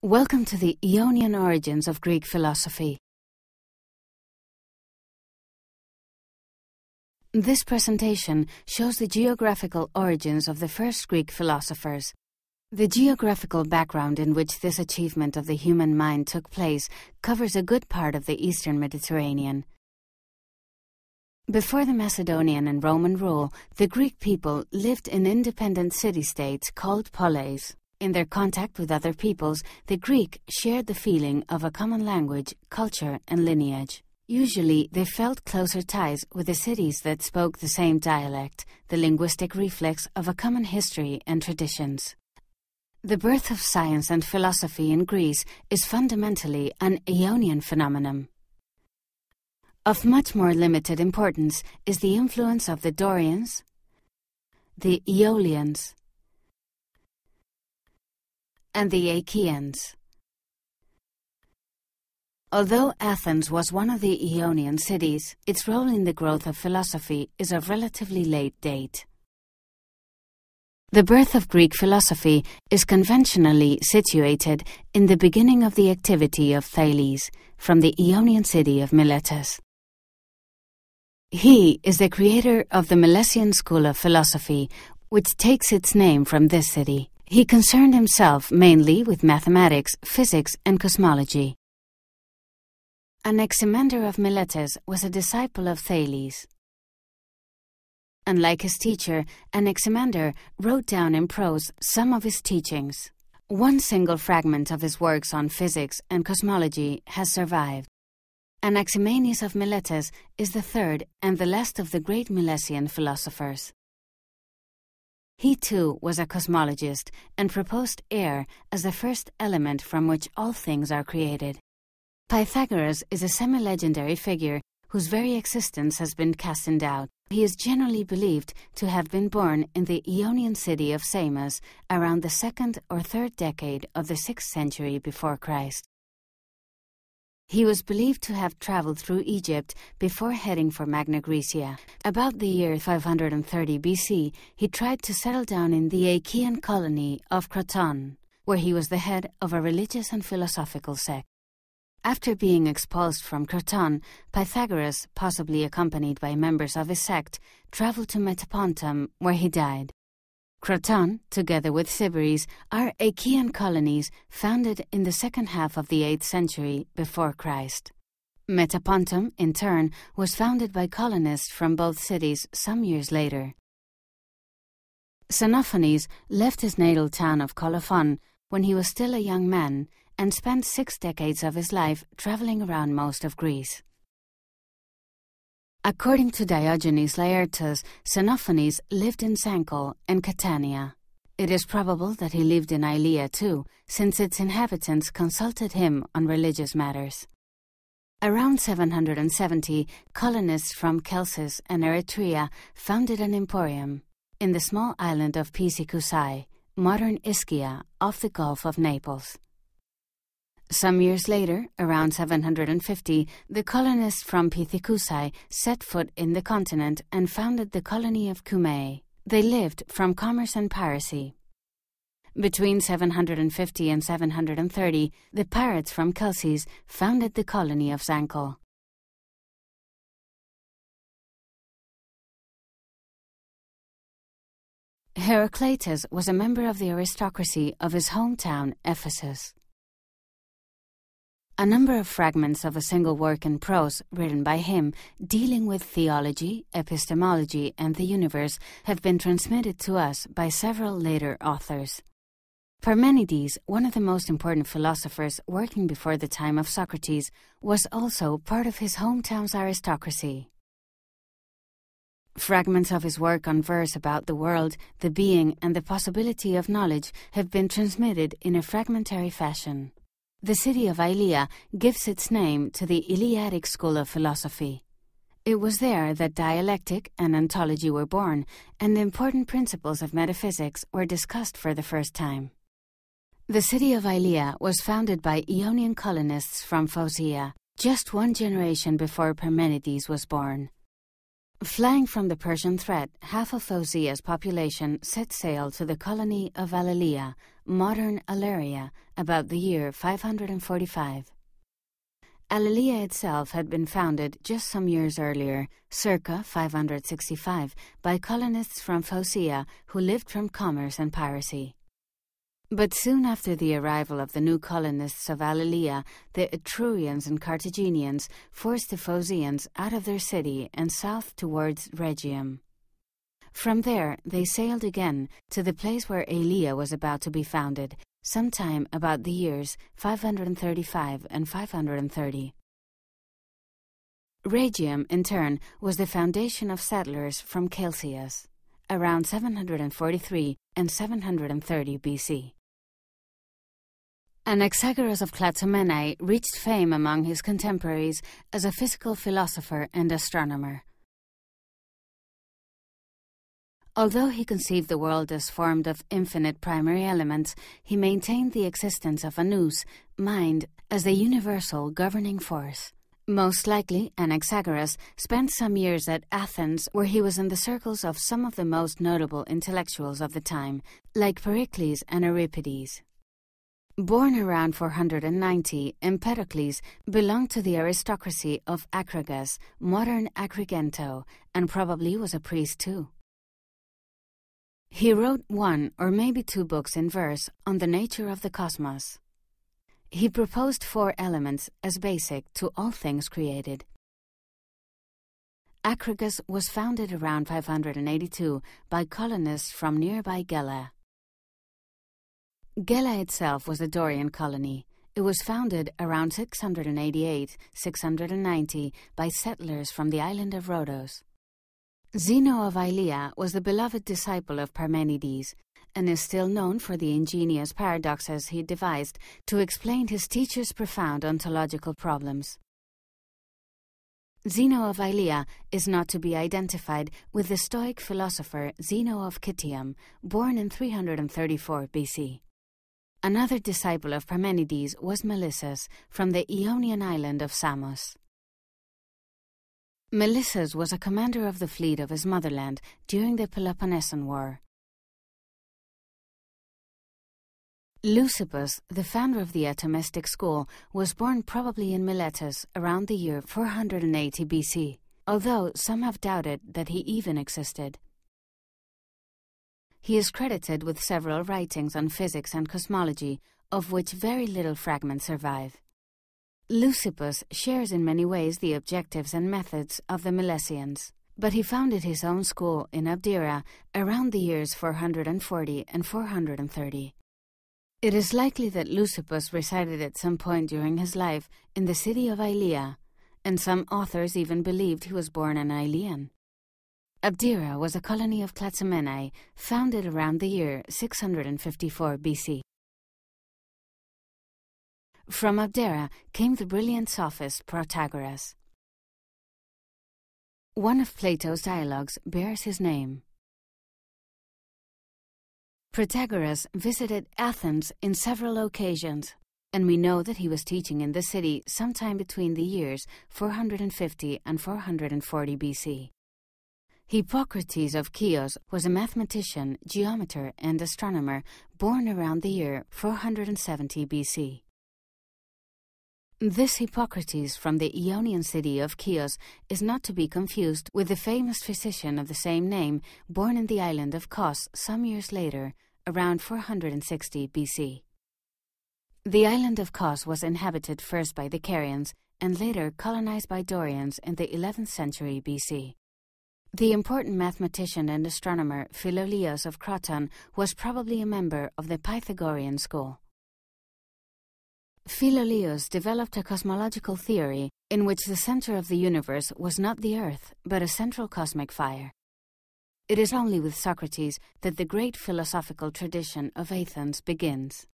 Welcome to the Ionian origins of Greek philosophy. This presentation shows the geographical origins of the first Greek philosophers. The geographical background in which this achievement of the human mind took place covers a good part of the Eastern Mediterranean. Before the Macedonian and Roman rule, the Greek people lived in independent city-states called poleis. In their contact with other peoples, the Greek shared the feeling of a common language, culture, and lineage. Usually, they felt closer ties with the cities that spoke the same dialect, the linguistic reflex of a common history and traditions. The birth of science and philosophy in Greece is fundamentally an Ionian phenomenon. Of much more limited importance is the influence of the Dorians, the Aeolians, and the Achaeans. Although Athens was one of the Ionian cities, its role in the growth of philosophy is of relatively late date. The birth of Greek philosophy is conventionally situated in the beginning of the activity of Thales, from the Ionian city of Miletus. He is the creator of the Milesian school of philosophy, which takes its name from this city. He concerned himself mainly with mathematics, physics, and cosmology. Anaximander of Miletus was a disciple of Thales. Unlike his teacher, Anaximander wrote down in prose some of his teachings. One single fragment of his works on physics and cosmology has survived. Anaximenes of Miletus is the third and the last of the great Milesian philosophers. He too was a cosmologist and proposed air as the first element from which all things are created. Pythagoras is a semi-legendary figure whose very existence has been cast in doubt. He is generally believed to have been born in the Ionian city of Samos around the 2nd or 3rd decade of the 6th century before Christ. He was believed to have traveled through Egypt before heading for Magna Graecia. About the year 530 BC, he tried to settle down in the Achaean colony of Croton, where he was the head of a religious and philosophical sect. After being expulsed from Croton, Pythagoras, possibly accompanied by members of his sect, traveled to Metapontum, where he died. Croton, together with Sybaris, are Achaean colonies founded in the second half of the 8th century before Christ. Metapontum, in turn, was founded by colonists from both cities some years later. Xenophanes left his natal town of Colophon when he was still a young man and spent 6 decades of his life traveling around most of Greece. According to Diogenes Laertius, Xenophanes lived in Zancle and Catania. It is probable that he lived in Aelia too, since its inhabitants consulted him on religious matters. Around 770, colonists from Chalcis and Eretria founded an emporium in the small island of Pithecusae, modern Ischia, off the Gulf of Naples. Some years later, around 750, the colonists from Pithecusae set foot in the continent and founded the colony of Cumae. They lived from commerce and piracy. Between 750 and 730, the pirates from Chalcis founded the colony of Zancle. Heraclitus was a member of the aristocracy of his hometown, Ephesus. A number of fragments of a single work in prose written by him, dealing with theology, epistemology, and the universe, have been transmitted to us by several later authors. Parmenides, one of the most important philosophers working before the time of Socrates, was also part of his hometown's aristocracy. Fragments of his work on verse about the world, the being, and the possibility of knowledge have been transmitted in a fragmentary fashion. The city of Aelia gives its name to the Eleatic school of philosophy. It was there that dialectic and ontology were born, and the important principles of metaphysics were discussed for the first time. The city of Aelia was founded by Ionian colonists from Phocea, just 1 generation before Parmenides was born. Flying from the Persian threat, half of Phocaea's population set sail to the colony of Alalea, modern Aleria, about the year 545. Alalea itself had been founded just some years earlier, circa 565, by colonists from Phocea who lived from commerce and piracy. But soon after the arrival of the new colonists of Alalea, the Etrurians and Carthaginians forced the Phocaeans out of their city and south towards Rhegium. From there, they sailed again to the place where Aelia was about to be founded, sometime about the years 535 and 530. Rhegium, in turn, was the foundation of settlers from Chalcias, around 743 and 730 BC. Anaxagoras of Clazomenae reached fame among his contemporaries as a physical philosopher and astronomer. Although he conceived the world as formed of infinite primary elements, he maintained the existence of a nous, mind, as the universal governing force. Most likely, Anaxagoras spent some years at Athens, where he was in the circles of some of the most notable intellectuals of the time, like Pericles and Euripides. Born around 490, Empedocles belonged to the aristocracy of Acragas, modern Agrigento, and probably was a priest too. He wrote one or maybe two books in verse on the nature of the cosmos. He proposed 4 elements as basic to all things created. Acragas was founded around 582 by colonists from nearby Gela. Gela itself was a Dorian colony. It was founded around 688-690 by settlers from the island of Rhodos. Zeno of Aelia was the beloved disciple of Parmenides, and is still known for the ingenious paradoxes he devised to explain his teacher's profound ontological problems. Zeno of Aelia is not to be identified with the Stoic philosopher Zeno of Citium, born in 334 BC. Another disciple of Parmenides was Melissus, from the Ionian island of Samos. Melissus was a commander of the fleet of his motherland during the Peloponnesian War. Leucippus, the founder of the atomistic school, was born probably in Miletus around the year 480 BC, although some have doubted that he even existed. He is credited with several writings on physics and cosmology, of which very little fragments survive. Leucippus shares in many ways the objectives and methods of the Milesians, but he founded his own school in Abdera around the years 440 and 430. It is likely that Leucippus resided at some point during his life in the city of Aelia, and some authors even believed he was born an Aelian. Abdera was a colony of Clazomenae, founded around the year 654 BC. From Abdera came the brilliant sophist Protagoras. One of Plato's dialogues bears his name. Protagoras visited Athens in several occasions, and we know that he was teaching in the city sometime between the years 450 and 440 BC. Hippocrates of Chios was a mathematician, geometer, and astronomer born around the year 470 BC. This Hippocrates from the Ionian city of Chios is not to be confused with the famous physician of the same name born in the island of Kos some years later, around 460 BC. The island of Kos was inhabited first by the Carians and later colonized by Dorians in the 11th century BC. The important mathematician and astronomer Philolaus of Croton was probably a member of the Pythagorean school. Philolaus developed a cosmological theory in which the center of the universe was not the Earth, but a central cosmic fire. It is only with Socrates that the great philosophical tradition of Athens begins.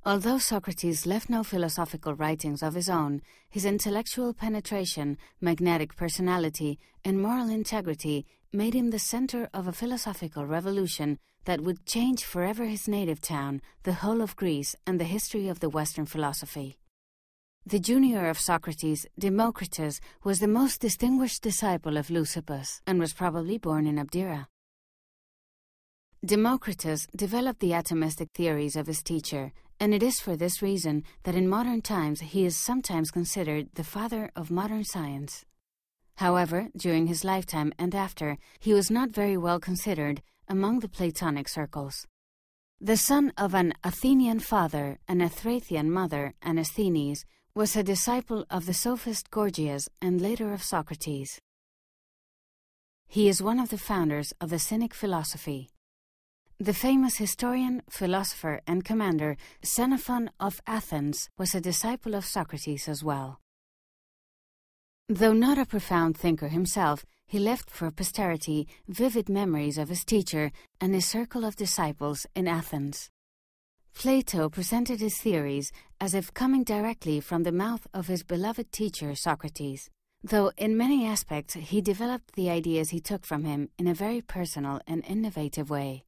Although Socrates left no philosophical writings of his own, his intellectual penetration, magnetic personality, and moral integrity made him the center of a philosophical revolution that would change forever his native town, the whole of Greece, and the history of the Western philosophy. The junior of Socrates, Democritus, was the most distinguished disciple of Leucippus and was probably born in Abdera. Democritus developed the atomistic theories of his teacher, and it is for this reason that in modern times he is sometimes considered the father of modern science. However, during his lifetime and after, he was not very well considered among the Platonic circles. The son of an Athenian father and a Thracian mother, Anasthenes, was a disciple of the sophist Gorgias and later of Socrates. He is one of the founders of the Cynic philosophy. The famous historian, philosopher, and commander Xenophon of Athens was a disciple of Socrates as well. Though not a profound thinker himself, he left for posterity vivid memories of his teacher and his circle of disciples in Athens. Plato presented his theories as if coming directly from the mouth of his beloved teacher Socrates, though in many aspects he developed the ideas he took from him in a very personal and innovative way.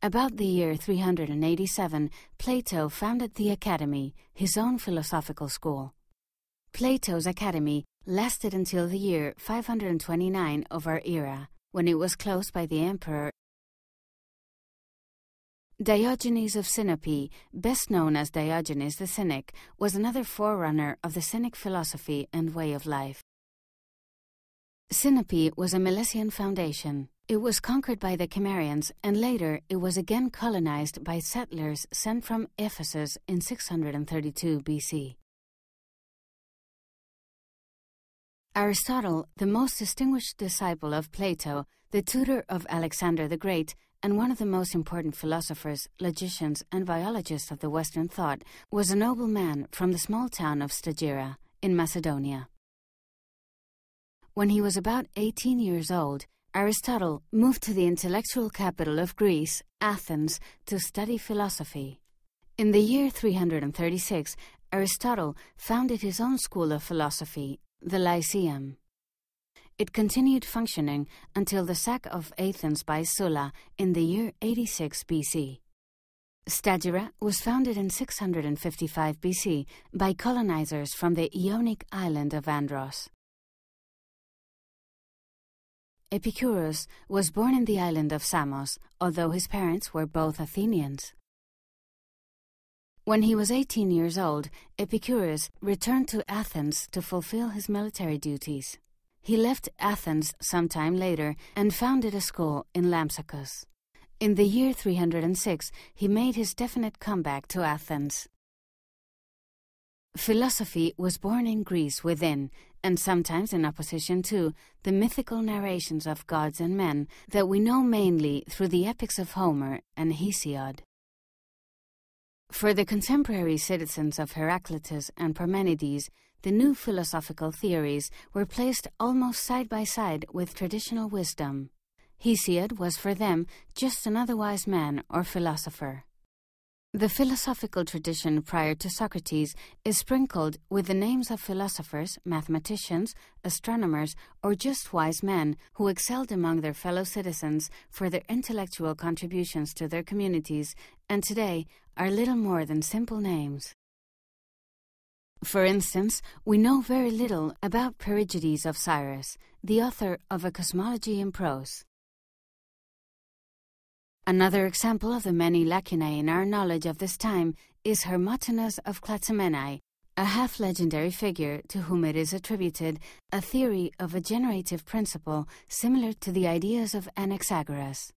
About the year 387, Plato founded the Academy, his own philosophical school. Plato's Academy lasted until the year 529 of our era, when it was closed by the emperor Diogenes of Sinope, best known as Diogenes the Cynic, was another forerunner of the Cynic philosophy and way of life. Sinope was a Milesian foundation. It was conquered by the Cimmerians, and later it was again colonized by settlers sent from Ephesus in 632 BC. Aristotle, the most distinguished disciple of Plato, the tutor of Alexander the Great, and one of the most important philosophers, logicians, and biologists of the Western thought, was a noble man from the small town of Stagira, in Macedonia. When he was about 18 years old, Aristotle moved to the intellectual capital of Greece, Athens, to study philosophy. In the year 336, Aristotle founded his own school of philosophy, the Lyceum. It continued functioning until the sack of Athens by Sulla in the year 86 BC. Stagira was founded in 655 BC by colonizers from the Ionic island of Andros. Epicurus was born in the island of Samos, although his parents were both Athenians. When he was 18 years old, Epicurus returned to Athens to fulfill his military duties. He left Athens some time later and founded a school in Lampsacus. In the year 306, he made his definite comeback to Athens. Philosophy was born in Greece within, and sometimes in opposition to, the mythical narrations of gods and men that we know mainly through the epics of Homer and Hesiod. For the contemporary citizens of Heraclitus and Parmenides, the new philosophical theories were placed almost side by side with traditional wisdom. Hesiod was for them just another wise man or philosopher. The philosophical tradition prior to Socrates is sprinkled with the names of philosophers, mathematicians, astronomers, or just wise men who excelled among their fellow citizens for their intellectual contributions to their communities, and today are little more than simple names. For instance, we know very little about Perigetes of Cyrus, the author of A Cosmology in Prose. Another example of the many lacunae in our knowledge of this time is Hermogenes of Clazomenae, a half-legendary figure to whom it is attributed a theory of a generative principle similar to the ideas of Anaxagoras.